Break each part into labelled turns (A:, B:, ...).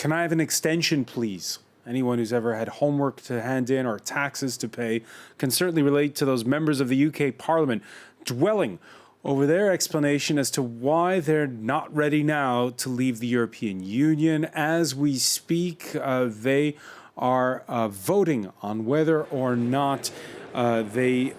A: Can I have an extension, please? Anyone who's ever had homework to hand in or taxes to pay can certainly relate to those members of the UK Parliament dwelling over their explanation as to why they're not ready now to leave the European Union. As we speak, they are voting on whether or not they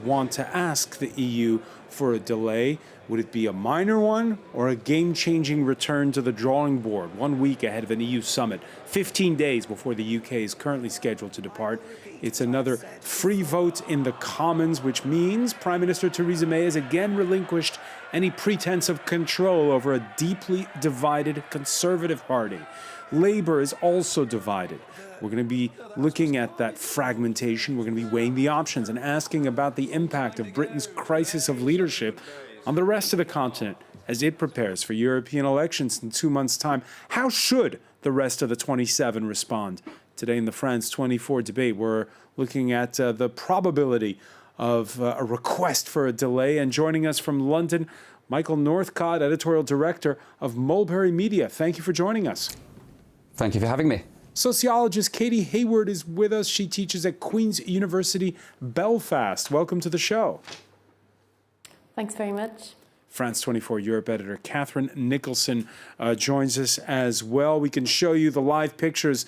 A: want to ask the EU for a delay. Would it be a minor one or a game-changing return to the drawing board 1 week ahead of an EU summit, 15 days before the UK is currently scheduled to depart? It's another free vote in the Commons, which means Prime Minister Theresa May has again relinquished any pretense of control over a deeply divided Conservative Party. Labour is also divided. We're going to be looking at that fragmentation. We're going to be weighing the options and asking about the impact of Britain's crisis of leadership on the rest of the continent as it prepares for European elections in 2 months' time. How should the rest of the 27 respond? Today in the France 24 debate, we're looking at the probability of a request for a delay. And joining us from London, Michael Northcott, editorial director of Mulberry Media. Thank you for joining us.
B: Thank you for having me.
A: Sociologist Katie Hayward is with us. She teaches at Queen's University, Belfast. Welcome to the show.
C: Thanks very much.
A: France 24 Europe editor Catherine Nicholson joins us as well. We can show you the live pictures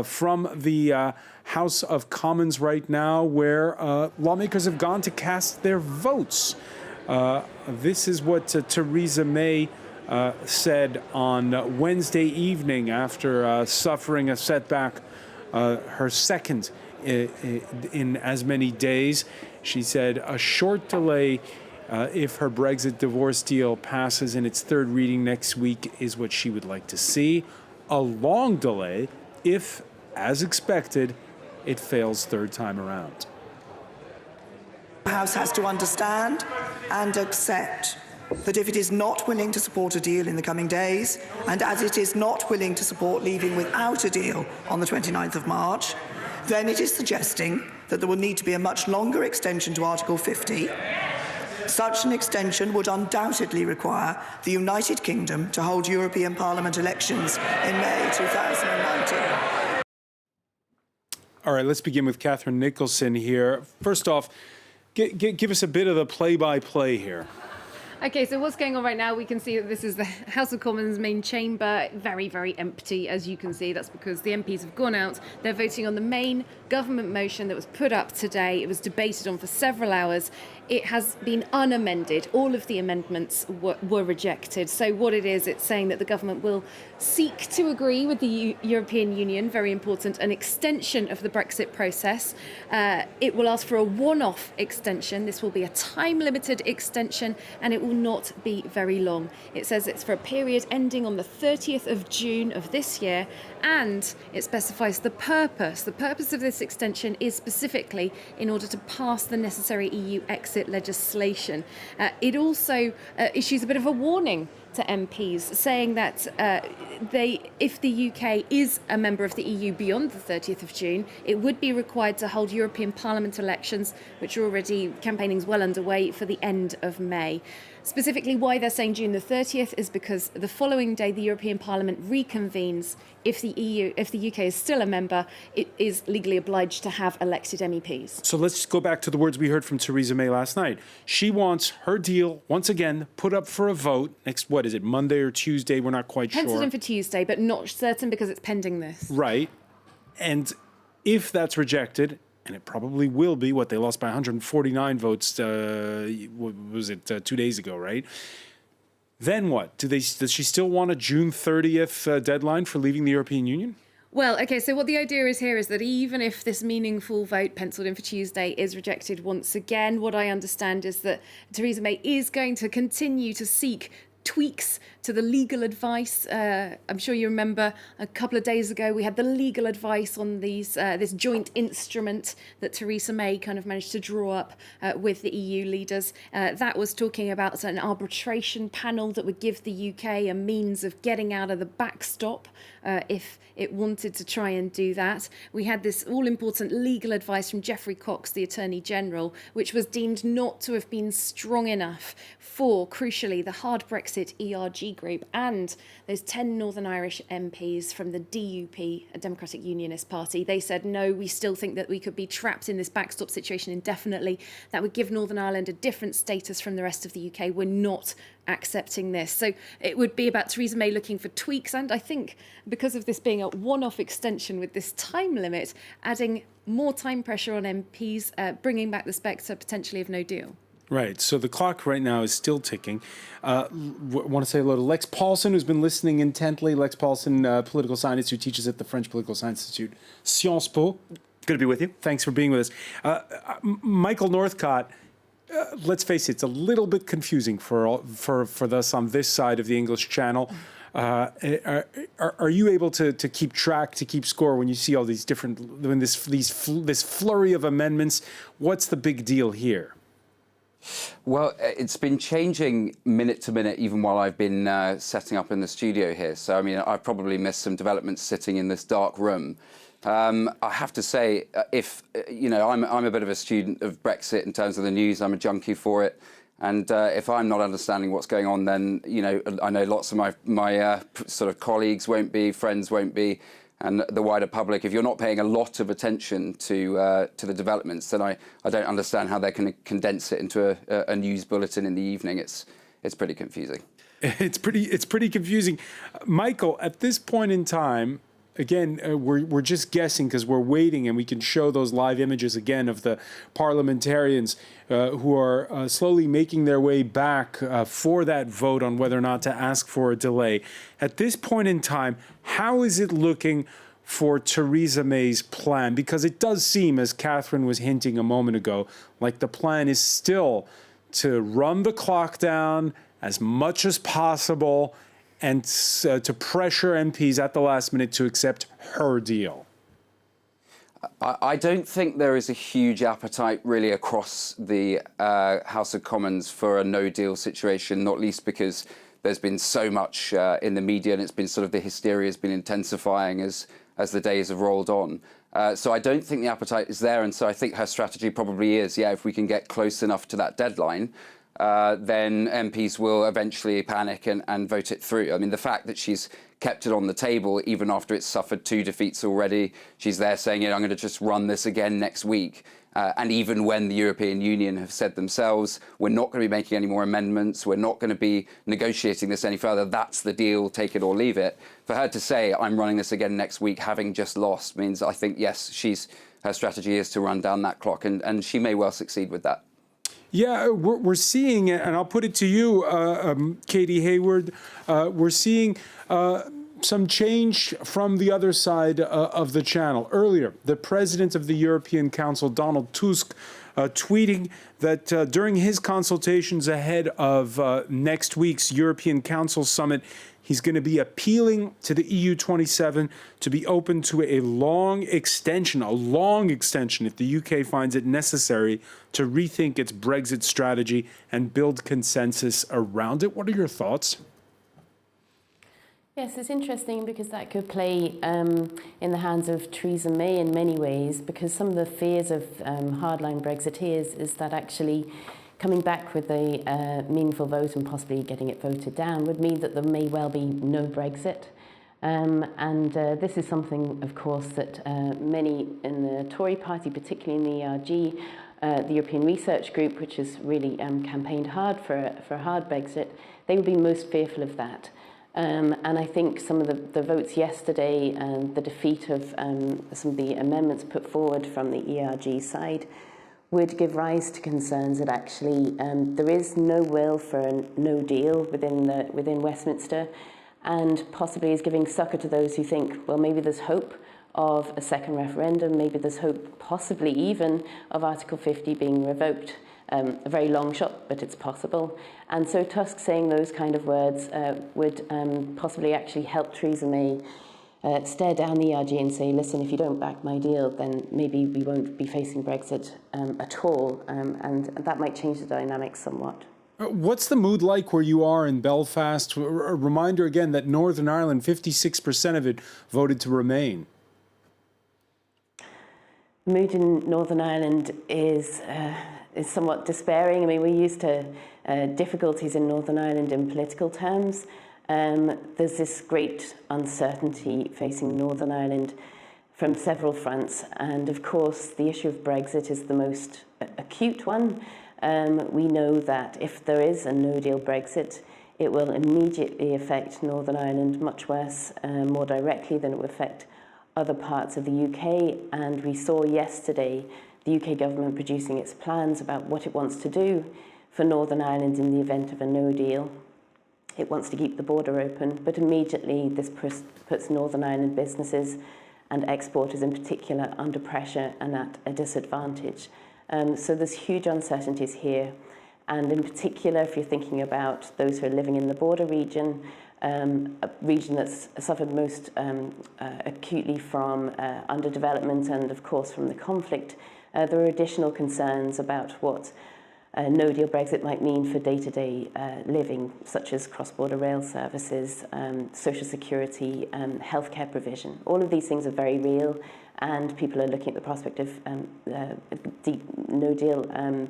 A: from the House of Commons right now, where lawmakers have gone to cast their votes. This is what Theresa May said on Wednesday evening after suffering a setback, her second in as many days. She said a short delay if her Brexit divorce deal passes in its third reading next week is what she would like to see. A long delay if, as expected, it fails third time around.
D: The House has to understand and accept that if it is not willing to support a deal in the coming days, and as it is not willing to support leaving without a deal on the 29th of March, then it is suggesting that there will need to be a much longer extension to Article 50. Such an extension would undoubtedly require the United Kingdom to hold European Parliament elections in May 2019.
A: All right, let's begin with Catherine Nicholson here. First off, give us a bit of the play-by-play here.
C: Okay, so what's going on right now, we can see that this is the House of Commons main chamber, very, very empty, as you can see. That's because the MPs have gone out. They're voting on the main government motion that was put up today. It was debated on for several hours. It has been unamended. All of the amendments were rejected. So what it is, it's saying that the government will seek to agree with the European Union, very important, an extension of the Brexit process. It will ask for a one-off extension. This will be a time-limited extension, and it will not be very long. It says it's for a period ending on the 30th of June of this year, and it specifies the purpose. The purpose of this extension is specifically in order to pass the necessary EU exit legislation. It also issues a bit of a warning to MPs, saying that if the UK is a member of the EU beyond the 30th of June, it would be required to hold European Parliament elections, which are already, campaigning's well underway, for the end of May. Specifically, why they're saying June the 30th is because the following day the European Parliament reconvenes. If the UK is still a member, it is legally obliged to have elected MEPs.
A: So let's go back to the words we heard from Theresa May last night. She wants her deal, once again, put up for a vote next, what is it, Monday or Tuesday? We're not quite sure.
C: Penciled in for Tuesday, but not certain because it's pending this.
A: Right. And if that's rejected, and it probably will be, they lost by 149 votes, what was it, 2 days ago, right? Then what? Does she still want a June 30th deadline for leaving the European Union?
C: Well, okay, so what the idea is here is that even if this meaningful vote penciled in for Tuesday is rejected once again, what I understand is that Theresa May is going to continue to seek tweaks to the legal advice. I'm sure you remember a couple of days ago we had the legal advice on this joint instrument that Theresa May kind of managed to draw up with the EU leaders. That was talking about an arbitration panel that would give the UK a means of getting out of the backstop if it wanted to try and do that. We had this all-important legal advice from Geoffrey Cox, the Attorney General, which was deemed not to have been strong enough for, crucially, the hard Brexit Brexit ERG group and those 10 Northern Irish MPs from the DUP, a Democratic Unionist Party, they said, no, we still think that we could be trapped in this backstop situation indefinitely. That would give Northern Ireland a different status from the rest of the UK. We're not accepting this. So it would be about Theresa May looking for tweaks. And I think because of this being a one-off extension with this time limit, adding more time pressure on MPs, bringing back the spectre potentially of no deal.
A: Right. So the clock right now is still ticking. Want to say hello to Lex Paulson, who's been listening intently. Lex Paulson, political scientist who teaches at the French Political Science Institute, Sciences Po.
E: Good to be with you.
A: Thanks for being with us. Michael Northcott, let's face it, it's a little bit confusing for us on this side of the English Channel. Are you able to keep track, to keep score when you see all these different, when this flurry of amendments? What's the big deal here?
B: Well, it's been changing minute to minute, even while I've been setting up in the studio here. So, I mean, I've probably missed some developments sitting in this dark room. I have to say, if, you know, I'm a bit of a student of Brexit in terms of the news. I'm a junkie for it. And if I'm not understanding what's going on, then, you know, I know lots of my sort of colleagues won't be, friends won't be, and the wider public. If you're not paying a lot of attention to the developments, then I don't understand how they can condense it into a news bulletin in the evening. It's pretty confusing.
A: It's pretty confusing. Michael, at this point in time, again, we're just guessing because we're waiting, and we can show those live images again of the parliamentarians who are slowly making their way back for that vote on whether or not to ask for a delay. At this point in time, how is it looking for Theresa May's plan? Because it does seem, as Catherine was hinting a moment ago, like the plan is still to run the clock down as much as possible and to pressure MPs at the last minute to accept her deal.
B: I don't think there is a huge appetite really across the House of Commons for a no-deal situation, not least because there's been so much in the media, and it's been sort of the hysteria has been intensifying as the days have rolled on. So I don't think the appetite is there, and so I think her strategy probably is, yeah, if we can get close enough to that deadline, then MPs will eventually panic and vote it through. I mean, the fact that she's kept it on the table, even after it's suffered 2 defeats already, she's there saying, you know, I'm going to just run this again next week. And even when the European Union have said themselves, we're not going to be making any more amendments, we're not going to be negotiating this any further, that's the deal, take it or leave it. For her to say, I'm running this again next week, having just lost, means I think, yes, her strategy is to run down that clock, and she may well succeed with that.
A: Yeah, we're seeing, and I'll put it to you, Katie Hayward, we're seeing some change from the other side of the channel. Earlier, the president of the European Council, Donald Tusk, tweeting that during his consultations ahead of next week's European Council summit, he's going to be appealing to the EU27 to be open to a long extension if the UK finds it necessary to rethink its Brexit strategy and build consensus around it. What are your thoughts?
F: Yes, it's interesting because that could play in the hands of Theresa May in many ways, because some of the fears of hardline Brexiteers is that actually coming back with a meaningful vote and possibly getting it voted down would mean that there may well be no Brexit. This is something, of course, that many in the Tory party, particularly in the ERG, the European Research Group, which has really campaigned hard for a hard Brexit, they would be most fearful of that. And I think some of the votes yesterday and the defeat of some of the amendments put forward from the ERG side would give rise to concerns that actually there is no will for a no deal within Westminster, and possibly is giving succor to those who think, well, maybe there's hope of a second referendum, maybe there's hope possibly even of Article 50 being revoked. A very long shot, but it's possible. And so Tusk saying those kind of words would possibly actually help Theresa May stare down the ERG and say, listen, if you don't back my deal, then maybe we won't be facing Brexit at all. And that might change the dynamics somewhat.
A: What's the mood like where you are in Belfast? A reminder again that Northern Ireland, 56% of it voted to remain.
F: The mood in Northern Ireland is is somewhat despairing. I mean, we're used to difficulties in Northern Ireland in political terms. There's this great uncertainty facing Northern Ireland from several fronts, and of course the issue of Brexit is the most acute one. We know that if there is a no-deal Brexit, it will immediately affect Northern Ireland much worse, more directly than it will affect other parts of the UK. And we saw yesterday the UK government producing its plans about what it wants to do for Northern Ireland in the event of a no deal. It wants to keep the border open, but immediately this puts Northern Ireland businesses and exporters in particular under pressure and at a disadvantage. So there's huge uncertainties here. And in particular, if you're thinking about those who are living in the border region, a region that's suffered most acutely from underdevelopment and, of course, from the conflict, there are additional concerns about what no-deal Brexit might mean for day-to-day living, such as cross-border rail services, social security, healthcare provision. All of these things are very real, and people are looking at the prospect of no-deal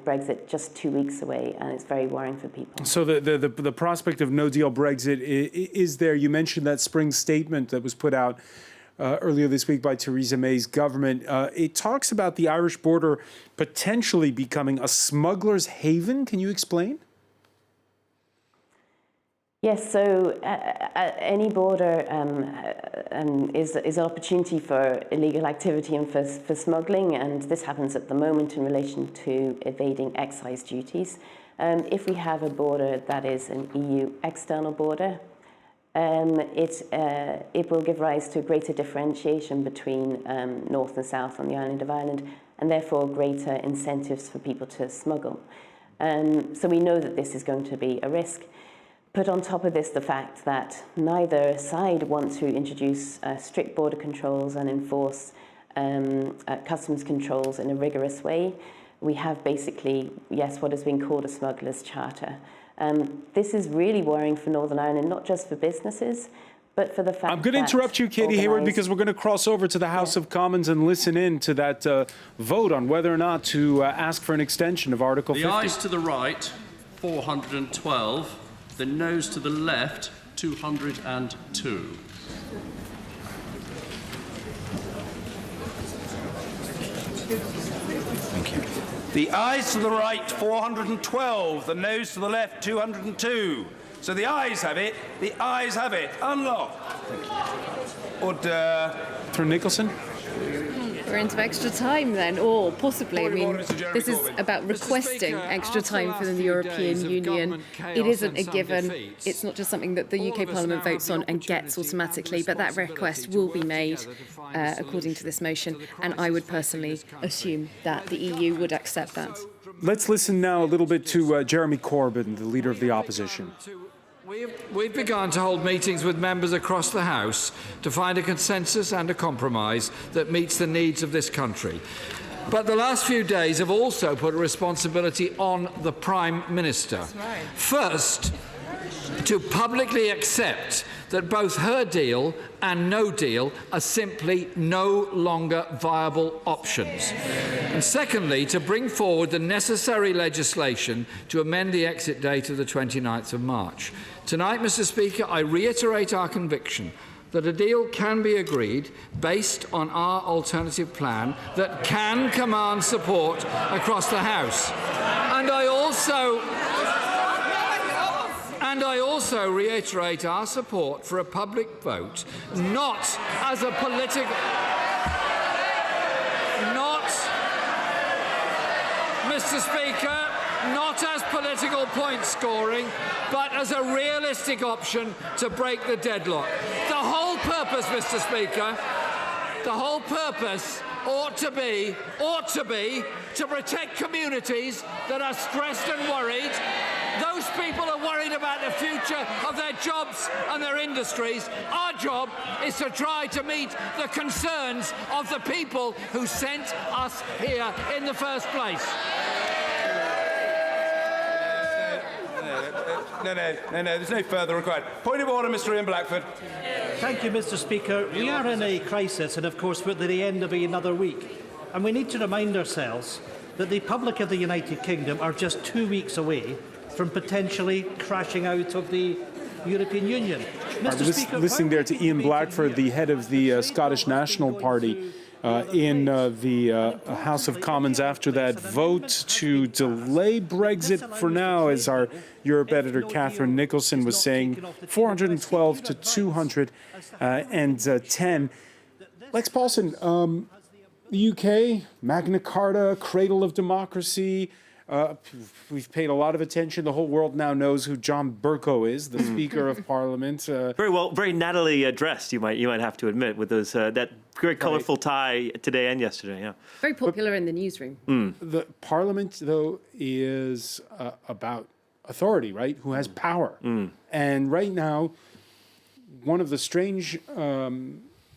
F: Brexit just 2 weeks away, and it's very worrying for people.
A: So the prospect of no-deal Brexit is there. You mentioned that spring statement that was put out earlier this week by Theresa May's government. It talks about the Irish border potentially becoming a smuggler's haven. Can you explain?
F: Yes, so any border is an opportunity for illegal activity and for smuggling, and this happens at the moment in relation to evading excise duties. If we have a border that is an EU external border, it will give rise to a greater differentiation between North and South on the island of Ireland, and therefore greater incentives for people to smuggle. So we know that this is going to be a risk. Put on top of this the fact that neither side wants to introduce strict border controls and enforce customs controls in a rigorous way. We have basically, yes, what has been called a smuggler's charter. This is really worrying for Northern Ireland, not just for businesses, but for the fact that...
A: I'm going to interrupt you, Katie Hayward, because we're going to cross over to the House of Commons and listen in to that vote on whether or not to ask for an extension of Article 50.
E: The ayes to the right, 412. The noes to the left, 202.
G: Thank you. The ayes to the right, 412. The noes to the left, 202. So the ayes have it. The ayes have it. Unlock. Order.
A: Through Nicholson.
C: We're into extra time then, or possibly. I mean, this is about requesting extra time for the European Union. It isn't a given. It's not just something that the UK Parliament votes on and gets automatically, but that request will be made according to this motion, and I would personally assume that the EU would accept that.
A: Let's listen now a little bit to Jeremy Corbyn, the leader of the opposition.
H: We've begun to hold meetings with members across the House to find a consensus and a compromise that meets the needs of this country. But the last few days have also put a responsibility on the Prime Minister. Right. First, to publicly accept that both her deal and no deal are simply no longer viable options. And secondly, to bring forward the necessary legislation to amend the exit date of the 29th of March. Tonight, Mr. Speaker, I reiterate our conviction that a deal can be agreed based on our alternative plan that can command support across the House. And I also reiterate our support for a public vote, not as a political... Mr. Speaker, not as political point scoring, but as a realistic option to break the deadlock. The whole purpose, Mr. Speaker, the whole purpose ought to be to protect communities that are stressed and worried. Those people are worried about the future of their jobs and their industries. Our job is to try to meet the concerns of the people who sent us here in the first place.
G: No, there's no further required. Point of order, Mr. Ian Blackford.
I: Thank you, Mr. Speaker. We are in a crisis, and of course we're at the end of another week. And we need to remind ourselves that the public of the United Kingdom are just 2 weeks away from potentially crashing out of the European Union. Mr. Speaker,
A: listening there to Ian Blackford, the head of the Scottish National Party, in the House of Commons after that vote to delay Brexit for now, as our Europe editor Catherine Nicholson was saying, 412 to 210. Lex Paulson, the UK, Magna Carta, cradle of democracy. We've paid a lot of attention. The whole world now knows who John Bercow is, the Speaker of Parliament.
J: Very nattily dressed, you might have to admit, with those that very colourful tie today and yesterday. Yeah,
C: very popular in the newsroom.
A: The Parliament, though, is about authority, right? Who has power? And right now, one of the strange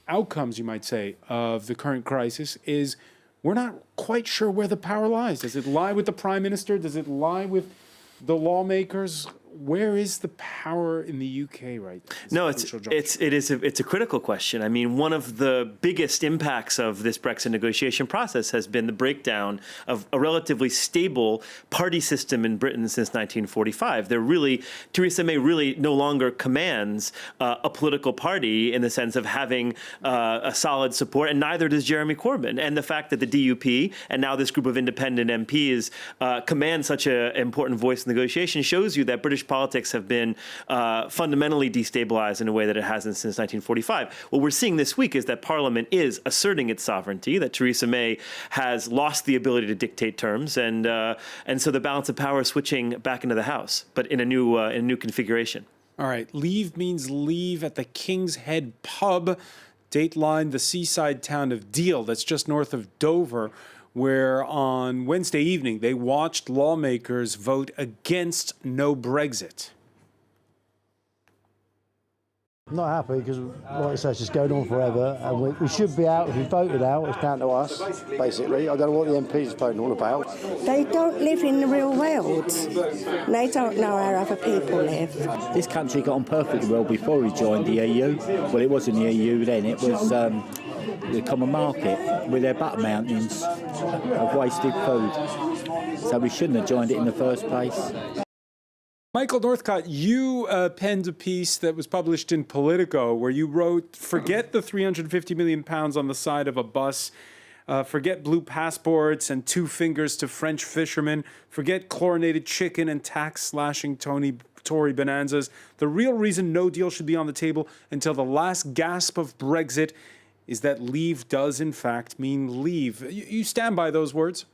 A: outcomes, you might say, of the current crisis is we're not quite sure where the power lies. Does it lie with the Prime Minister? Does it lie with the lawmakers? Where is the power in the UK right now?
J: No, it's a critical question. I mean, one of the biggest impacts of this Brexit negotiation process has been the breakdown of a relatively stable party system in Britain since 1945. Theresa May really no longer commands a political party in the sense of having a solid support, and neither does Jeremy Corbyn. And the fact that the DUP and now this group of independent MPs command such an important voice in negotiation shows you that British politics have been fundamentally destabilized in a way that it hasn't since 1945. What we're seeing this week is that Parliament is asserting its sovereignty, that Theresa May has lost the ability to dictate terms, and so the balance of power is switching back into the House, but in a new configuration.
A: All right, leave means leave at the King's Head pub, Dateline, the seaside town of Deal, that's just north of Dover, where on Wednesday evening they watched lawmakers vote against no Brexit.
K: I'm not happy because, like I say, it's just going on forever, and we should be out. If we voted out, it's down to us, basically. I don't know what the MPs are voting all about.
L: They don't live in the real world. They don't know how other people live.
M: This country got on perfectly well before we joined the EU. Well, it wasn't the EU then. It was the common market with their butter mountains of wasted food. So we shouldn't have joined it in the first place.
A: Michael Northcott, you penned a piece that was published in Politico where you wrote, forget the £350 million on the side of a bus, forget blue passports and 2 fingers to French fishermen, forget chlorinated chicken and tax-slashing Tory bonanzas. The real reason no deal should be on the table until the last gasp of Brexit is that leave does, in fact, mean leave. You stand by those words?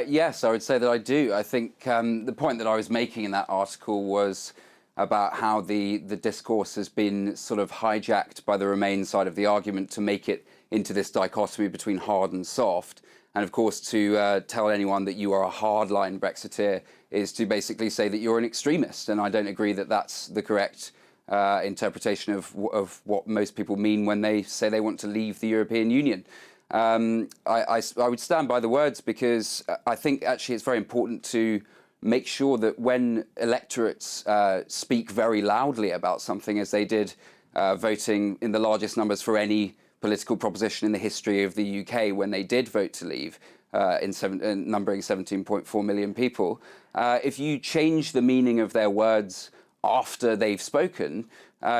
B: Yes, I would say that I do. I think the point that I was making in that article was about how the discourse has been sort of hijacked by the Remain side of the argument to make it into this dichotomy between hard and soft. And of course, to tell anyone that you are a hardline Brexiteer is to basically say that you're an extremist. And I don't agree that that's the correct interpretation of what most people mean when they say they want to leave the European Union. I would stand by the words because I think actually it's very important to make sure that when electorates speak very loudly about something, as they did voting in the largest numbers for any political proposition in the history of the UK when they did vote to leave, numbering 17.4 million people, if you change the meaning of their words after they've spoken,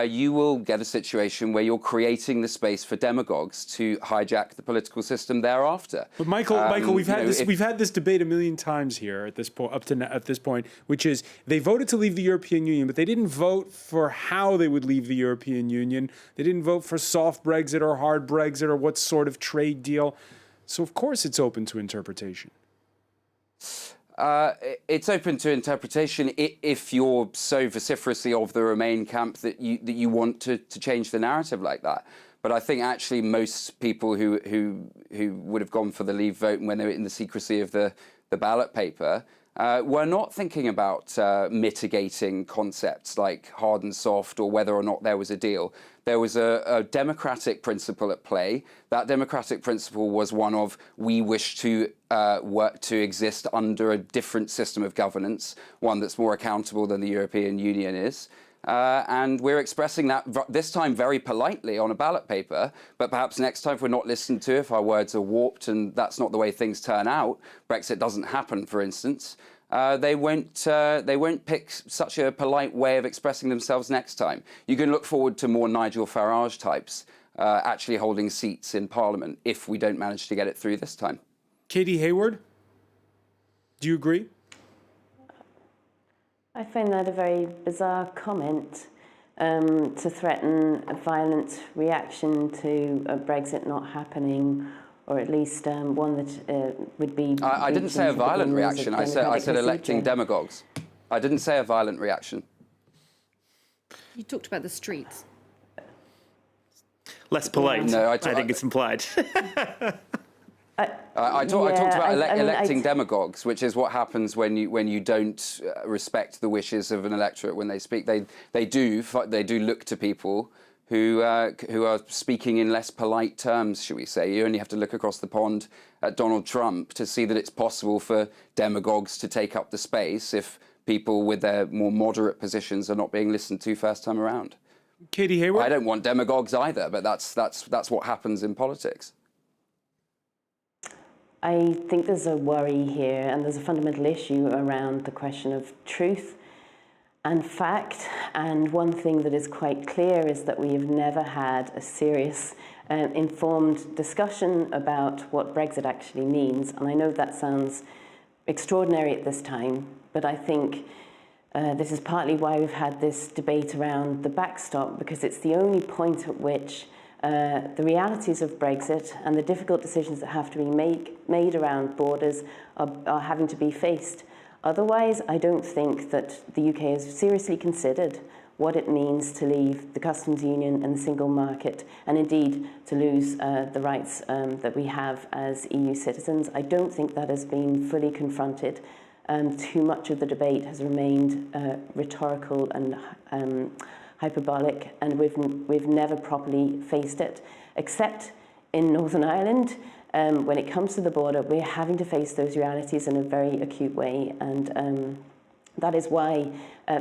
B: you will get a situation where you're creating the space for demagogues to hijack the political system thereafter.
A: But Michael, we've had this debate a million times here at this point, at this point, which is they voted to leave the European Union, but they didn't vote for how they would leave the European Union. They didn't vote for soft Brexit or hard Brexit or what sort of trade deal. So of course it's open to interpretation.
B: It's open to interpretation if you're so vociferously of the Remain camp that you want to change the narrative like that. But I think actually most people who would have gone for the Leave vote when they were in the secrecy of the ballot paper were not thinking about mitigating concepts like hard and soft or whether or not there was a deal. There was a democratic principle at play. That democratic principle was one of we wish to work to exist under a different system of governance, one that's more accountable than the European Union is. And we're expressing that this time very politely on a ballot paper, but perhaps next time if we're not listened to, if our words are warped and that's not the way things turn out, Brexit doesn't happen, for instance, they won't pick such a polite way of expressing themselves next time. You can look forward to more Nigel Farage types actually holding seats in Parliament if we don't manage to get it through this time.
A: Katie Hayward, do you agree?
F: I find that a very bizarre comment to threaten a violent reaction to Brexit not happening, or at least one that would be...
B: I didn't say a violent reaction. I said electing demagogues. I didn't say a violent reaction.
C: You talked about the streets.
J: Less polite.
B: No,
J: I think it's implied.
B: I talked about electing demagogues, which is what happens when you don't respect the wishes of an electorate when they speak. They do look to people who are speaking in less polite terms, shall we say. You only have to look across the pond at Donald Trump to see that it's possible for demagogues to take up the space if people with their more moderate positions are not being listened to first time around.
A: Katie Hayward?
B: I don't want demagogues either, but that's what happens in politics.
F: I think there's a worry here, and there's a fundamental issue around the question of truth and fact. And one thing that is quite clear is that we have never had a serious, informed discussion about what Brexit actually means. And I know that sounds extraordinary at this time, but I think this is partly why we've had this debate around the backstop, because it's the only point at which the realities of Brexit and the difficult decisions that have to be made around borders are having to be faced. Otherwise, I don't think that the UK has seriously considered what it means to leave the customs union and the single market, and indeed to lose the rights that we have as EU citizens. I don't think that has been fully confronted. Too much of the debate has remained rhetorical and hyperbolic, and we've never properly faced it, except in Northern Ireland. When it comes to the border, we're having to face those realities in a very acute way, and that is why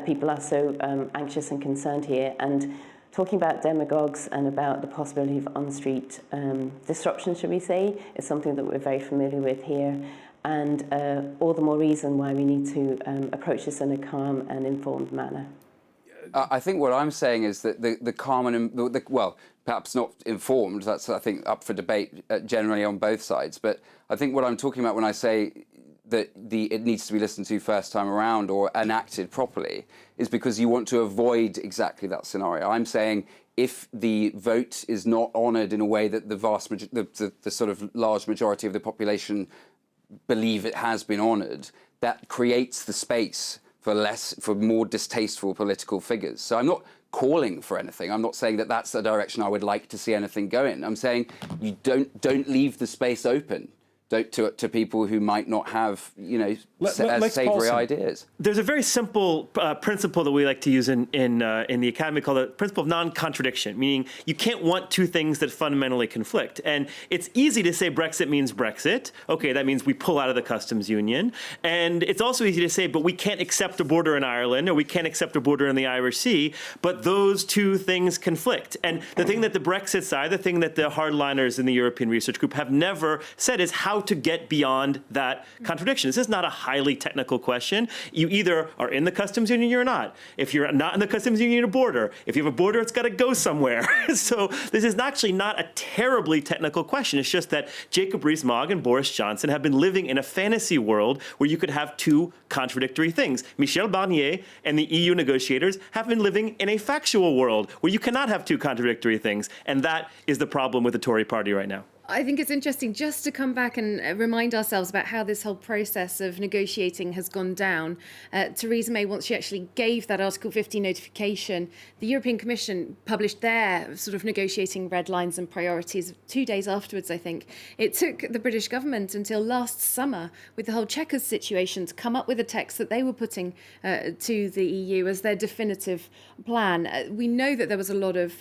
F: people are so anxious and concerned here. And talking about demagogues and about the possibility of on-street disruption, should we say, is something that we're very familiar with here, and all the more reason why we need to approach this in a calm and informed manner.
B: I think what I'm saying is that the calm and well, perhaps not informed. That's, I think, up for debate generally on both sides. But I think what I'm talking about when I say that it needs to be listened to first time around or enacted properly is because you want to avoid exactly that scenario. I'm saying if the vote is not honoured in a way that the sort of large majority of the population believe it has been honoured, that creates the space for more distasteful political figures. So I'm not calling for anything. I'm not saying that that's the direction I would like to see anything go in. I'm saying you don't leave the space open to people who might not have, savoury ideas.
J: There's a very simple principle that we like to use in the academy called the principle of non-contradiction, meaning you can't want two things that fundamentally conflict. And it's easy to say Brexit means Brexit. Okay, that means we pull out of the customs union. And it's also easy to say, but we can't accept a border in Ireland, or we can't accept a border in the Irish Sea. But those two things conflict. And the thing that the Brexit side, the thing that the hardliners in the European Research Group have never said is how to get beyond that contradiction. This is not a highly technical question. You either are in the customs union or you're not. If you're not in the customs union, you need a border. If you have a border, it's got to go somewhere. So this is actually not a terribly technical question. It's just that Jacob Rees-Mogg and Boris Johnson have been living in a fantasy world where you could have two contradictory things. Michel Barnier and the EU negotiators have been living in a factual world where you cannot have two contradictory things. And that is the problem with the Tory party right now.
C: I think it's interesting just to come back and remind ourselves about how this whole process of negotiating has gone down. Theresa May, once she actually gave that Article 50 notification, the European Commission published their sort of negotiating red lines and priorities 2 days afterwards, I think. It took the British government until last summer, with the whole Chequers situation, to come up with a text that they were putting to the EU as their definitive plan. We know that there was a lot of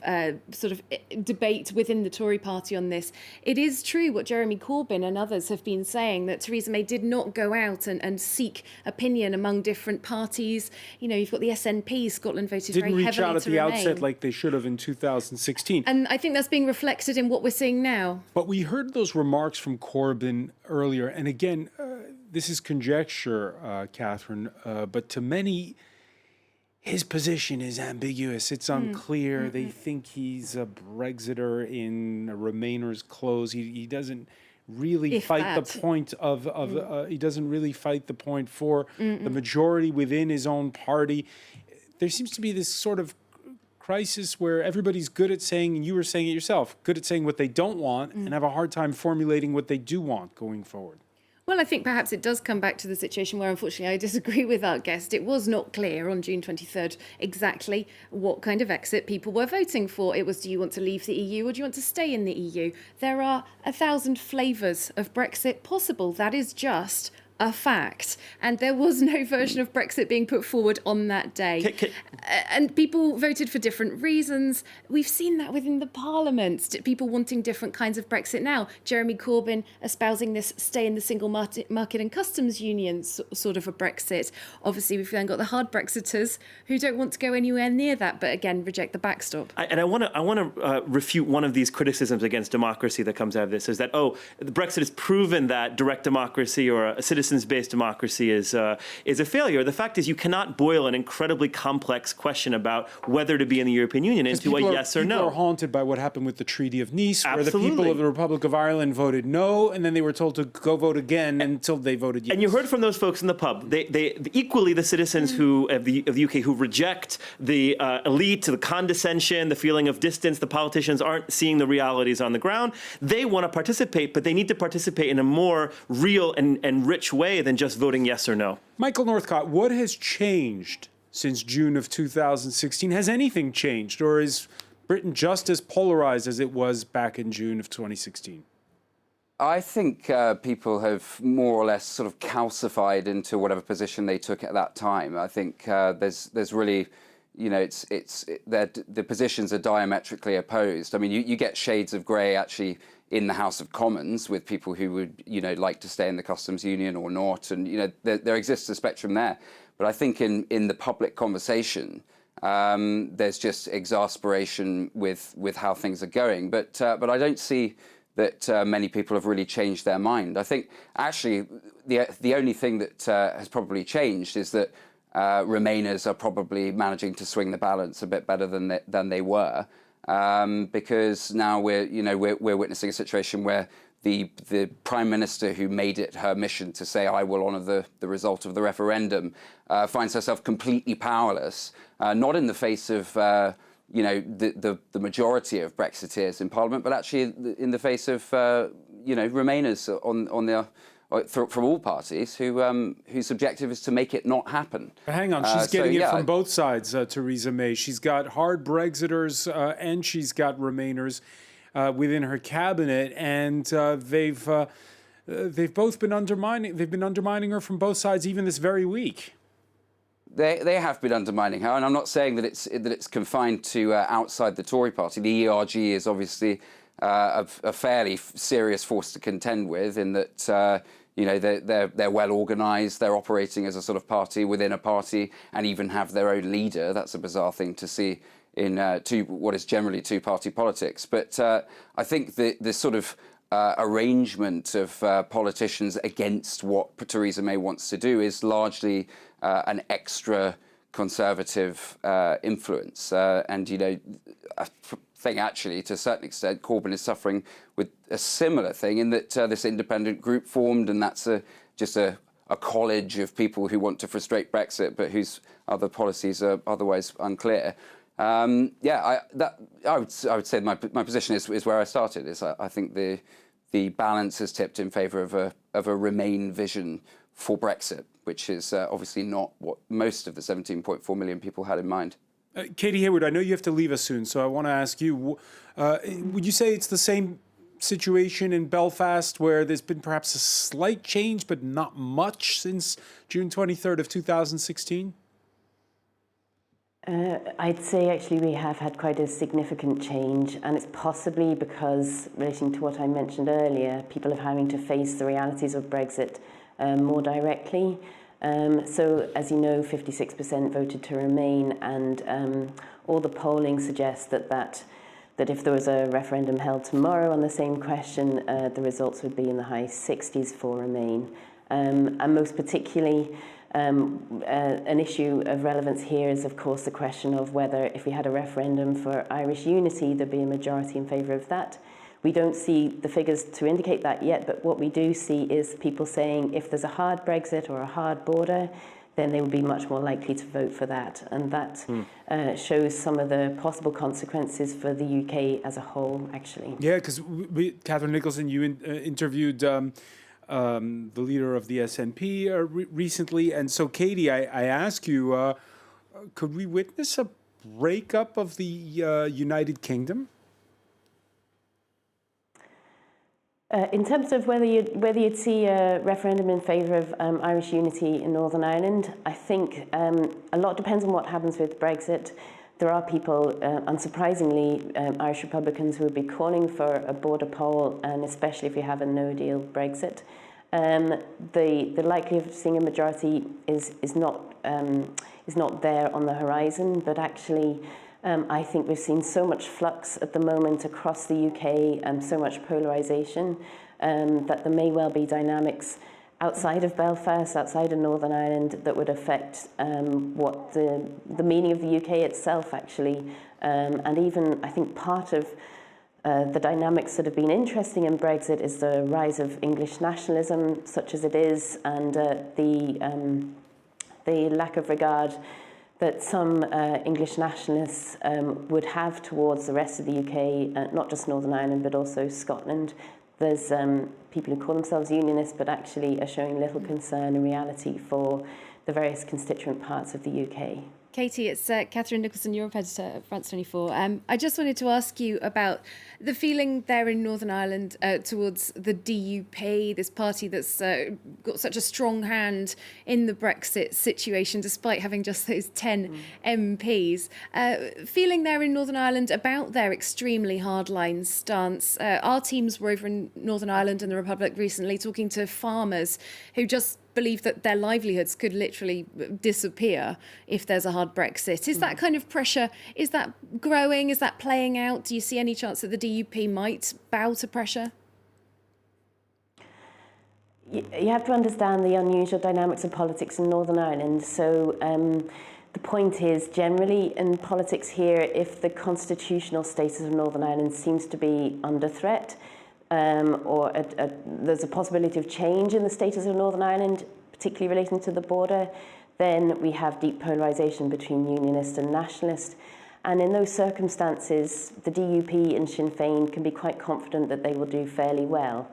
C: sort of debate within the Tory party on this. it is true what Jeremy Corbyn and others have been saying, that Theresa May did not go out and seek opinion among different parties. You know, you've got the SNP, Scotland voted very heavily to remain.
A: Didn't reach out at the outset like they should have in 2016.
C: And I think that's being reflected in what we're seeing now.
A: But we heard those remarks from Corbyn earlier. And again, this is conjecture, Catherine, but to many, his position is ambiguous. It's unclear. They think he's a Brexiter in a Remainer's clothes. He doesn't really fight the point he doesn't really fight the point for the majority within his own party. There seems to be this sort of crisis where everybody's good at saying, and you were saying it yourself, good at saying what they don't want and have a hard time formulating what they do want going forward.
C: Well, I think perhaps it does come back to the situation where, unfortunately, I disagree with our guest. It was not clear on June 23rd exactly what kind of exit people were voting for. It was, do you want to leave the EU or do you want to stay in the EU? There are 1,000 flavours of Brexit possible. That is just a fact. And there was no version of Brexit being put forward on that day. And people voted for different reasons. We've seen that within the Parliament, people wanting different kinds of Brexit now. Jeremy Corbyn espousing this stay in the single market and customs union sort of a Brexit. Obviously, we've then got the hard Brexiters who don't want to go anywhere near that, but again, reject the backstop.
J: I want to refute one of these criticisms against democracy that comes out of this, is that, the Brexit has proven that direct democracy or a citizens-based democracy is a failure. The fact is, you cannot boil an incredibly complex question about whether to be in the European Union into a yes or no.
A: People are haunted by what happened with the Treaty of Nice,
J: Absolutely.
A: where the people of the Republic of Ireland voted no, and then they were told to go vote again until they voted yes.
J: And you heard from those folks in the pub. They equally the citizens who of the UK who reject the elite, the condescension, the feeling of distance. The politicians aren't seeing the realities on the ground. They want to participate, but they need to participate in a more real and rich way than just voting yes or no.
A: Michael Northcott, what has changed since June of 2016? Has anything changed, or is Britain just as polarized as it was back in June of 2016?
B: I think people have more or less sort of calcified into whatever position they took at that time. I think there's really, the positions are diametrically opposed. I mean, you get shades of grey actually in the House of Commons with people who would, like to stay in the customs union or not, and there exists a spectrum there. But I think in the public conversation, there's just exasperation with how things are going. But I don't see that many people have really changed their mind. I think actually the only thing that has probably changed is that Remainers are probably managing to swing the balance a bit better than they were, because now we're witnessing a situation where the Prime Minister who made it her mission to say, I will honour the result of the referendum, finds herself completely powerless, not in the face of the majority of Brexiteers in Parliament, but actually in the face of Remainers from all parties whose objective is to make it not happen.
A: But hang on, she's getting it from both sides, Theresa May. She's got hard Brexiters and she's got Remainers within her cabinet, and they've both been undermining. They've been undermining her from both sides, even this very week.
B: They have been undermining her, and I'm not saying that it's confined to outside the Tory party. The ERG is obviously a fairly serious force to contend with, in that they're well organised, they're operating as a sort of party within a party, and even have their own leader. That's a bizarre thing to see in what is generally two-party politics. But I think the sort of arrangement of politicians against what Theresa May wants to do is largely an extra conservative influence. And I think actually, to a certain extent, Corbyn is suffering with a similar thing, in that this independent group formed, and that's just a college of people who want to frustrate Brexit, but whose other policies are otherwise unclear. I would say my position is where I started. I think the balance has tipped in favour of a Remain vision for Brexit, which is obviously not what most of the 17.4 million people had in mind.
A: Katie Hayward, I know you have to leave us soon, so I want to ask you, would you say it's the same situation in Belfast, where there's been perhaps a slight change, but not much since June 23rd of 2016?
F: I'd say actually we have had quite a significant change, and it's possibly because, relating to what I mentioned earlier, people are having to face the realities of Brexit more directly. So, as you know, 56% voted to remain, and all the polling suggests that if there was a referendum held tomorrow on the same question, the results would be in the high 60s for remain. And most particularly, an issue of relevance here is, of course, the question of whether, if we had a referendum for Irish unity, there'd be a majority in favour of that. We don't see the figures to indicate that yet, but what we do see is people saying if there's a hard Brexit or a hard border, then they would be much more likely to vote for that. And that shows some of the possible consequences for the UK as a whole, actually.
A: Yeah, because Catherine Nicholson, you interviewed the leader of the SNP recently. And so, Katie, I ask you, could we witness a breakup of the United Kingdom?
F: In terms of whether you'd see a referendum in favour of Irish unity in Northern Ireland, I think a lot depends on what happens with Brexit. There are people, unsurprisingly, Irish Republicans who would be calling for a border poll, and especially if you have a no-deal Brexit. The likelihood of seeing a majority is not there on the horizon, but actually I think we've seen so much flux at the moment across the UK and so much polarisation that there may well be dynamics outside of Belfast, outside of Northern Ireland, that would affect what the meaning of the UK itself, actually. And even, I think, part of the dynamics that have been interesting in Brexit is the rise of English nationalism, such as it is, and the lack of regard that some English nationalists would have towards the rest of the UK, not just Northern Ireland, but also Scotland. There's people who call themselves unionists, but actually are showing little concern in reality for the various constituent parts of the UK.
C: Katie, it's Catherine Nicholson, Europe editor at France 24. I just wanted to ask you about the feeling there in Northern Ireland towards the DUP, this party that's got such a strong hand in the Brexit situation, despite having just those 10 MPs. Feeling there in Northern Ireland about their extremely hardline stance. Our teams were over in Northern Ireland and the Republic recently talking to farmers who just believe that their livelihoods could literally disappear if there's a hard Brexit. Is that kind of pressure, is that growing? Is that playing out? Do you see any chance that the DUP might bow to pressure?
F: You have to understand the unusual dynamics of politics in Northern Ireland. So the point is, generally in politics here, if the constitutional status of Northern Ireland seems to be under threat, or there's a possibility of change in the status of Northern Ireland, particularly relating to the border, then we have deep polarisation between unionist and nationalist. And in those circumstances, the DUP and Sinn Féin can be quite confident that they will do fairly well.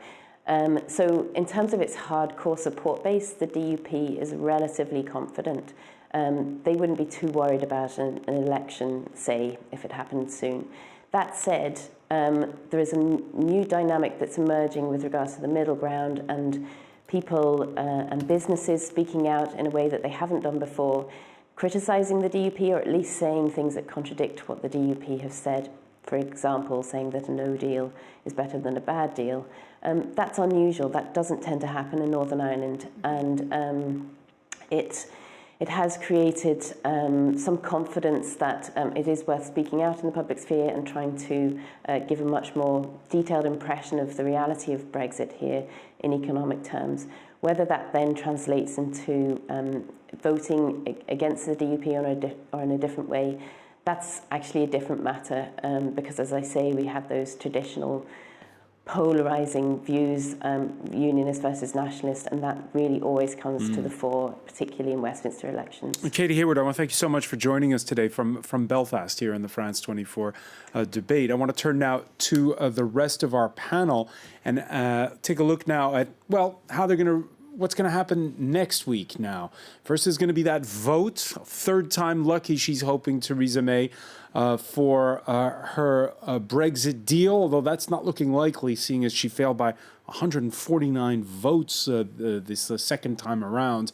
F: So in terms of its hardcore support base, the DUP is relatively confident. They wouldn't be too worried about an election, say, if it happened soon. That said, there is a new dynamic that's emerging with regards to the middle ground, and people and businesses speaking out in a way that they haven't done before, criticising the DUP, or at least saying things that contradict what the DUP have said. For example, saying that a no deal is better than a bad deal. That's unusual. That doesn't tend to happen in Northern Ireland, and it has created some confidence that it is worth speaking out in the public sphere and trying to give a much more detailed impression of the reality of Brexit here in economic terms. Whether that then translates into voting against the DUP or in a different way, that's actually a different matter because, as I say, we have those traditional polarising views, unionist versus nationalist, and that really always comes to the fore, particularly in Westminster elections.
A: Katie Hayward, I want to thank you so much for joining us today from Belfast here in the France 24 debate. I want to turn now to the rest of our panel and take a look now at, well, what's going to happen next week now. First is going to be that vote, third time lucky she's hoping, Theresa May, for her Brexit deal, although that's not looking likely, seeing as she failed by 149 votes this second time around.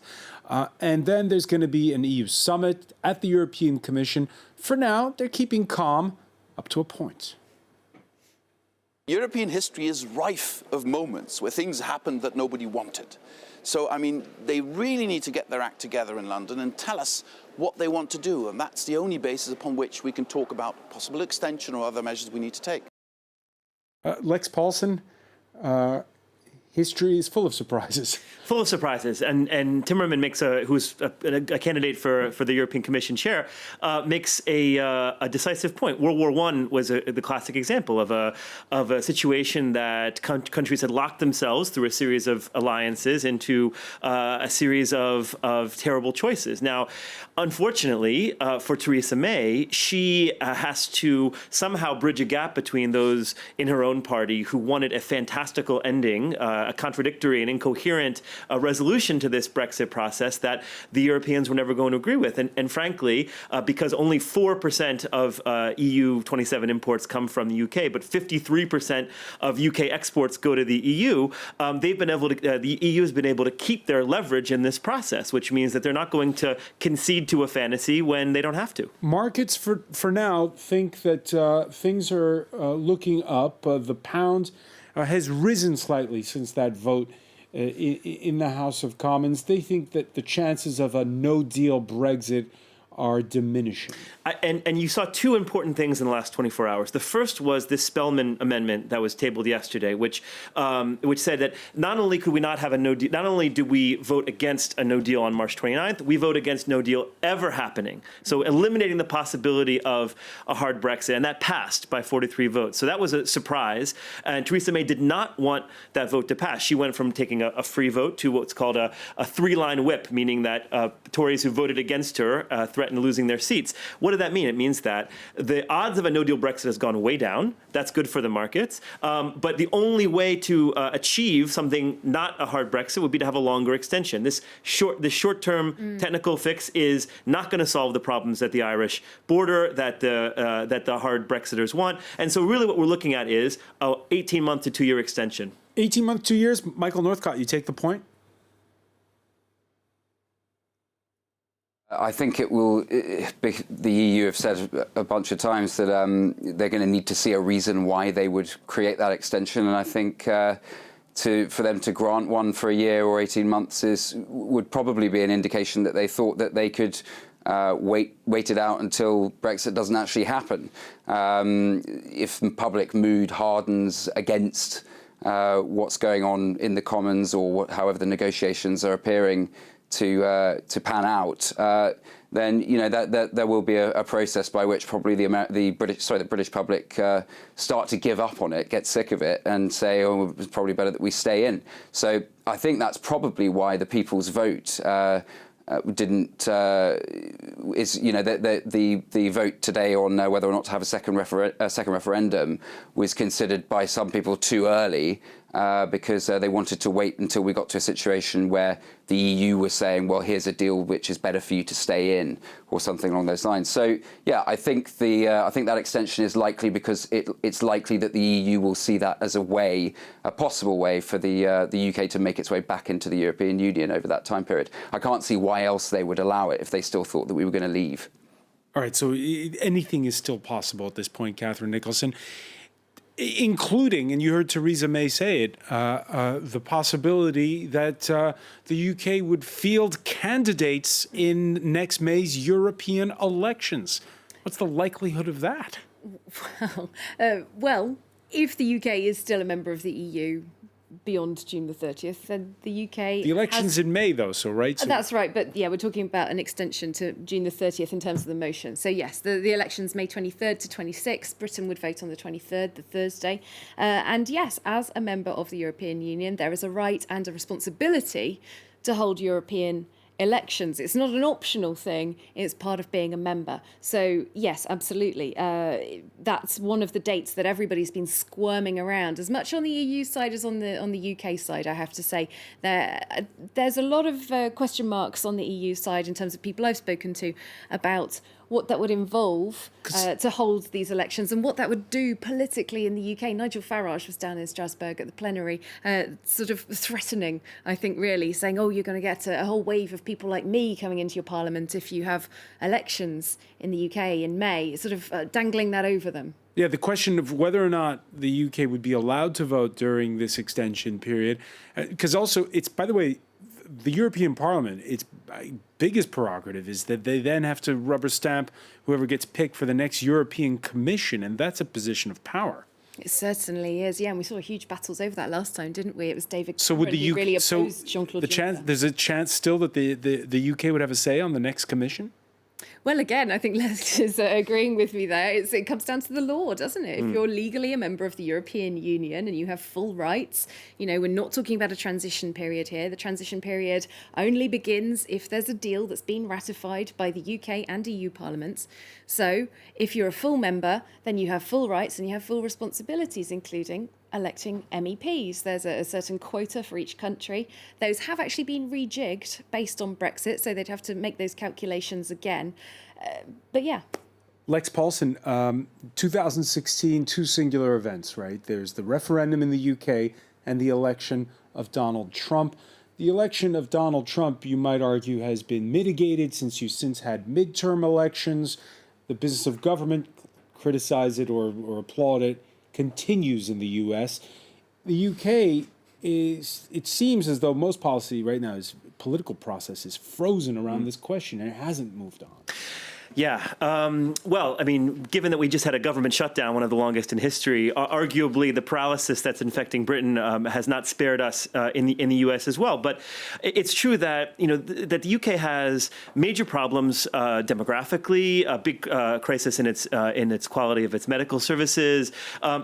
A: And then there's going to be an EU summit at the European Commission. For now, they're keeping calm up to a point.
N: European history is rife of moments where things happened that nobody wanted. So, I mean, they really need to get their act together in London and tell us what they want to do. And that's the only basis upon which we can talk about possible extension or other measures we need to take.
A: Lex Paulsen, history is full of surprises.
J: Full of surprises, and Timmerman makes who's a candidate for the European Commission chair, makes a decisive point. World War I was the classic example of a situation that countries had locked themselves through a series of alliances into a series of terrible choices. Now, unfortunately for Theresa May, she has to somehow bridge a gap between those in her own party who wanted a fantastical ending, a contradictory and incoherent resolution to this Brexit process that the Europeans were never going to agree with. And frankly, because only 4% of EU 27 imports come from the UK, but 53% of UK exports go to the EU, they've been able to, the EU has been able to keep their leverage in this process, which means that they're not going to concede to a fantasy when they don't have to.
A: Markets for now think that things are looking up. The pound has risen slightly since that vote in the House of Commons. They think that the chances of a no-deal Brexit are diminishing.
J: And you saw two important things in the last 24 hours. The first was this Spellman amendment that was tabled yesterday, which said that not only could we not have a no deal, not only do we vote against a no deal on March 29th, we vote against no deal ever happening. So eliminating the possibility of a hard Brexit, and that passed by 43 votes. So that was a surprise. And Theresa May did not want that vote to pass. She went from taking a free vote to what's called a three-line whip, meaning that Tories who voted against her threatened losing their seats. What did that mean? It means that the odds of a no-deal Brexit has gone way down. That's good for the markets. But the only way to achieve something not a hard Brexit would be to have a longer extension. This short-term technical fix is not going to solve the problems at the Irish border that the hard Brexiters want. And so really what we're looking at is a 18-month to 2-year extension.
A: 18-month, 2 years. Michael Northcott, you take the point?
B: I think it will. The EU have said a bunch of times that they're going to need to see a reason why they would create that extension, and I think for them to grant one for a year or 18 months would probably be an indication that they thought that they could wait it out until Brexit doesn't actually happen. If public mood hardens against what's going on in the Commons or however the negotiations are appearing to pan out, then that there will be a process by which probably the British public start to give up on it, get sick of it, and say, "Oh, it's probably better that we stay in." So I think that's probably why the people's vote didn't the vote today on whether or not to have a second referendum was considered by some people too early. Because they wanted to wait until we got to a situation where the EU was saying, well, here's a deal which is better for you to stay in, or something along those lines. So, yeah, I think that extension is likely because it's likely that the EU will see that as a possible way for the UK to make its way back into the European Union over that time period. I can't see why else they would allow it if they still thought that we were going to leave.
A: All right, so anything is still possible at this point, Catherine Nicholson. Including, and you heard Theresa May say it, the possibility that the UK would field candidates in next May's European elections. What's the likelihood of that?
C: Well, if the UK is still a member of the EU beyond June the 30th, then the UK...
A: The election's in May, though, so right? So
C: that's right, but yeah, we're talking about an extension to June the 30th in terms of the motion. So yes, the election's May 23rd to 26th. Britain would vote on the 23rd, the Thursday. And yes, as a member of the European Union, there is a right and a responsibility to hold European elections. It's not an optional thing, it's part of being a member. So yes, absolutely. That's one of the dates that everybody's been squirming around, as much on the EU side as on the UK side, I have to say. There's a lot of question marks on the EU side in terms of people I've spoken to about what that would involve to hold these elections and what that would do politically in the UK. Nigel Farage was down in Strasbourg at the plenary, sort of threatening, I think, really, saying, oh, you're going to get a whole wave of people like me coming into your parliament if you have elections in the UK in May, sort of dangling that over them.
A: Yeah, the question of whether or not the UK would be allowed to vote during this extension period, because also it's, by the way, the European Parliament, its biggest prerogative is that they then have to rubber stamp whoever gets picked for the next European Commission, and that's a position of power.
C: It certainly is, yeah, and we saw huge battles over that last time, didn't we? It was David
A: So would
C: Cameron
A: the
C: who really
A: so
C: opposed Jean-Claude
A: the chance?
C: Juncker.
A: There's a chance still that the UK would have a say on the next Commission.
C: Well, again, I think Les is agreeing with me there. It comes down to the law, doesn't it? If you're legally a member of the European Union and you have full rights, you know, we're not talking about a transition period here. The transition period only begins if there's a deal that's been ratified by the UK and EU parliaments. So if you're a full member, then you have full rights and you have full responsibilities, including electing MEPs. There's a certain quota for each country. Those have actually been rejigged based on Brexit, so they'd have to make those calculations again. But yeah.
A: Lex Paulson, 2016, two singular events, right? There's the referendum in the UK and the election of Donald Trump. The election of Donald Trump, you might argue, has been mitigated since you since had midterm elections. The business of government, criticize it or applaud it, continues in the US. The UK is, it seems as though most policy right now is political process is frozen around this question and it hasn't moved on.
J: Yeah. Well, I mean, given that we just had a government shutdown, one of the longest in history, arguably the paralysis that's infecting Britain has not spared us in the U.S. as well. But it's true that, you know, that the UK has major problems demographically, a big crisis in its quality of its medical services.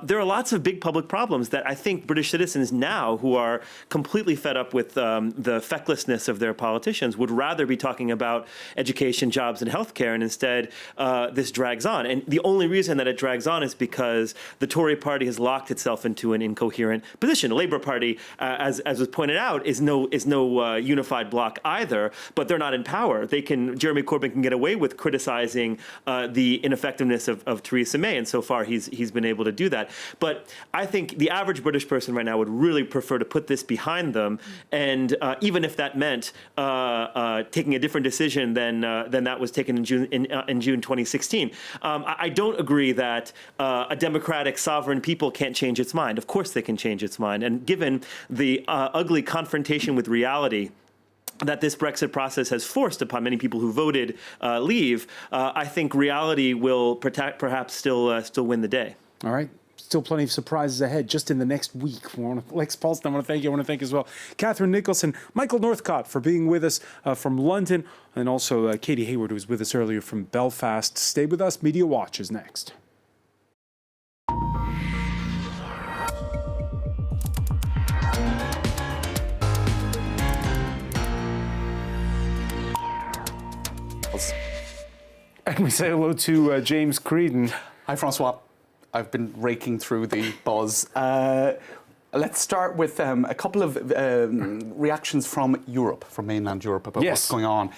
J: There are lots of big public problems that I think British citizens now, who are completely fed up with the fecklessness of their politicians, would rather be talking about education, jobs, and healthcare, and instead this drags on. And the only reason that it drags on is because the Tory party has locked itself into an incoherent position. The Labour Party, as was pointed out, is no unified bloc either, but they're not in power. Jeremy Corbyn can get away with criticizing the ineffectiveness of Theresa May, and so far he's been able to do that. But I think the average British person right now would really prefer to put this behind them, and even if that meant taking a different decision than that was taken in June 2016. I don't agree that a democratic sovereign people can't change its mind. Of course they can change its mind. And given the ugly confrontation with reality that this Brexit process has forced upon many people who voted leave, I think reality will perhaps still win the day. All right.
A: Still plenty of surprises ahead just in the next week. Lex Paulson, I want to thank you. I want to thank as well Catherine Nicholson, Michael Northcott for being with us from London, and also Katie Hayward, who was with us earlier from Belfast. Stay with us. Media Watch is next. And we say hello to James Creedon.
O: Hi, Francois. I've been raking through the buzz. Let's start with a couple of reactions from Europe, from mainland Europe, about what's going on.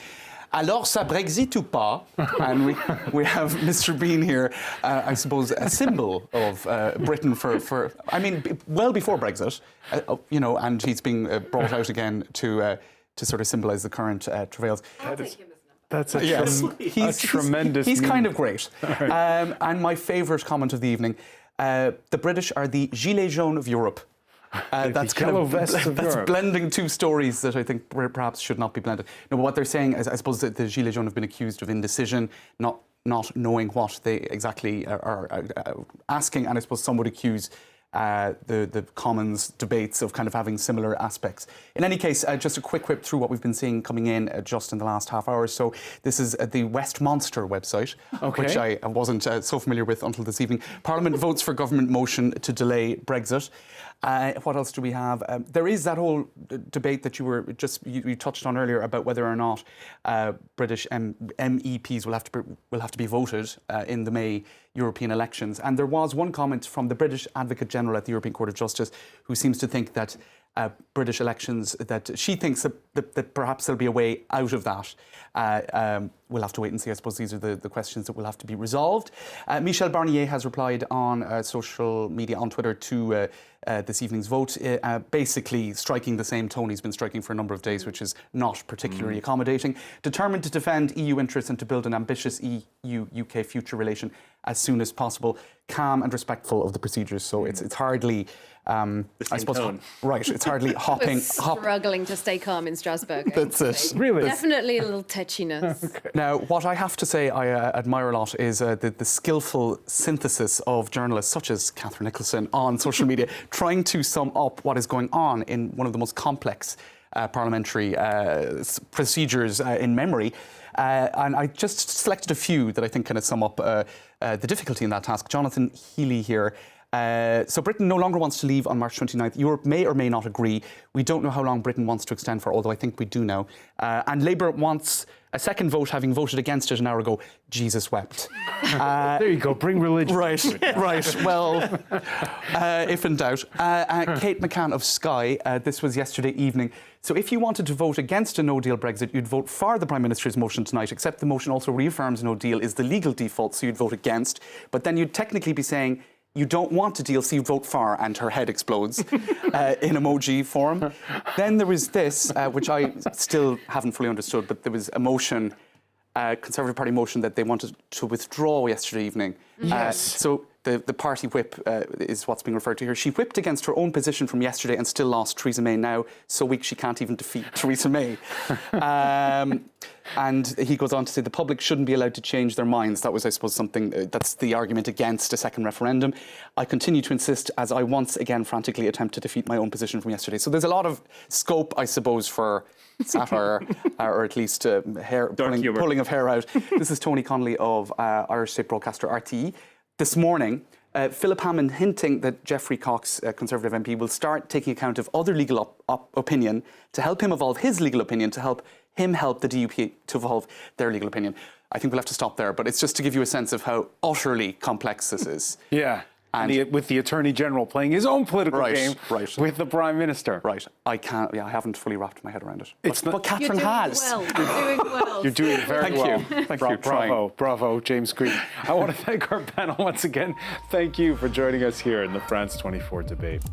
O: Alors, ça Brexit ou pas? And we have Mr. Bean here, I suppose, a symbol of Britain for I mean, well before Brexit, you know, and he's being brought out again to sort of symbolise the current travails.
A: That's a tremendous.
O: He's kind of great. Right. And my favourite comment of the evening: the British are the gilets jaunes of Europe. That's kind of that's blending two stories that I think perhaps should not be blended. No, but what they're saying is, I suppose, that the gilets jaunes have been accused of indecision, not knowing what they exactly are asking, and I suppose some would accuse the Commons debates of kind of having similar aspects. In any case, just a quick whip through what we've been seeing coming in just in the last half hour or so. This is the Westminster website, which I wasn't so familiar with until this evening. Parliament votes for government motion to delay Brexit. What else do we have? There is that whole debate that you touched on earlier about whether or not British MEPs will have to be voted in the May European elections. And there was one comment from the British Advocate General at the European Court of Justice, who seems to think that British elections, that she thinks that perhaps there'll be a way out of that we'll have to wait and see. I suppose these are the questions that will have to be resolved. Michel Barnier has replied on social media, on Twitter, to this evening's vote, basically striking the same tone he's been striking for a number of days, which is not particularly accommodating. Determined to defend EU interests and to build an ambitious EU-UK future relation as soon as possible, calm and respectful of the procedures. So it's hardly, I suppose, right, it's hardly hopping.
C: Struggling to stay calm in Strasbourg.
O: That's it.
A: Really?
C: Definitely a little tetchiness.
O: Okay. Now, what I have to say I admire a lot is the skillful synthesis of journalists such as Catherine Nicholson on social media, trying to sum up what is going on in one of the most complex parliamentary procedures in memory. And I just selected a few that I think kind of sum up the difficulty in that task. Jonathan Healy here. So Britain no longer wants to leave on March 29th. Europe may or may not agree. We don't know how long Britain wants to extend for, although I think we do know. And Labour wants a second vote, having voted against it an hour ago. Jesus wept.
A: There you go. Bring religion.
O: Right, right. Well, if in doubt. Kate McCann of Sky, this was yesterday evening. So if you wanted to vote against a no-deal Brexit, you'd vote for the Prime Minister's motion tonight, except the motion also reaffirms no deal is the legal default, so you'd vote against. But then you'd technically be saying you don't want a deal, so you vote for, and her head explodes in emoji form. Then there was this, which I still haven't fully understood, but there was a motion, Conservative Party motion, that they wanted to withdraw yesterday evening.
A: Yes.
O: So the party whip is what's being referred to here. She whipped against her own position from yesterday and still lost. Theresa May now so weak she can't even defeat Theresa May. And he goes on to say the public shouldn't be allowed to change their minds. That was, I suppose, something that's the argument against a second referendum. I continue to insist as I once again frantically attempt to defeat my own position from yesterday. So there's a lot of scope, I suppose, for satire, or at least pulling of hair out. This is Tony Connolly of Irish State Broadcaster RTE. This morning, Philip Hammond hinting that Geoffrey Cox, Conservative MP, will start taking account of other legal opinion to help him evolve his legal opinion, to help him help the DUP to evolve their legal opinion. I think we'll have to stop there, but it's just to give you a sense of how utterly complex this is.
A: Yeah. And with the Attorney General playing his own political game with the Prime Minister.
O: Right. I haven't fully wrapped my head around it.
A: But
O: Catherine has.
C: You're doing well.
A: You're doing very well.
O: Thank you.
A: Bravo, James Green. I want to thank our panel once again. Thank you for joining us here in the France 24 debate.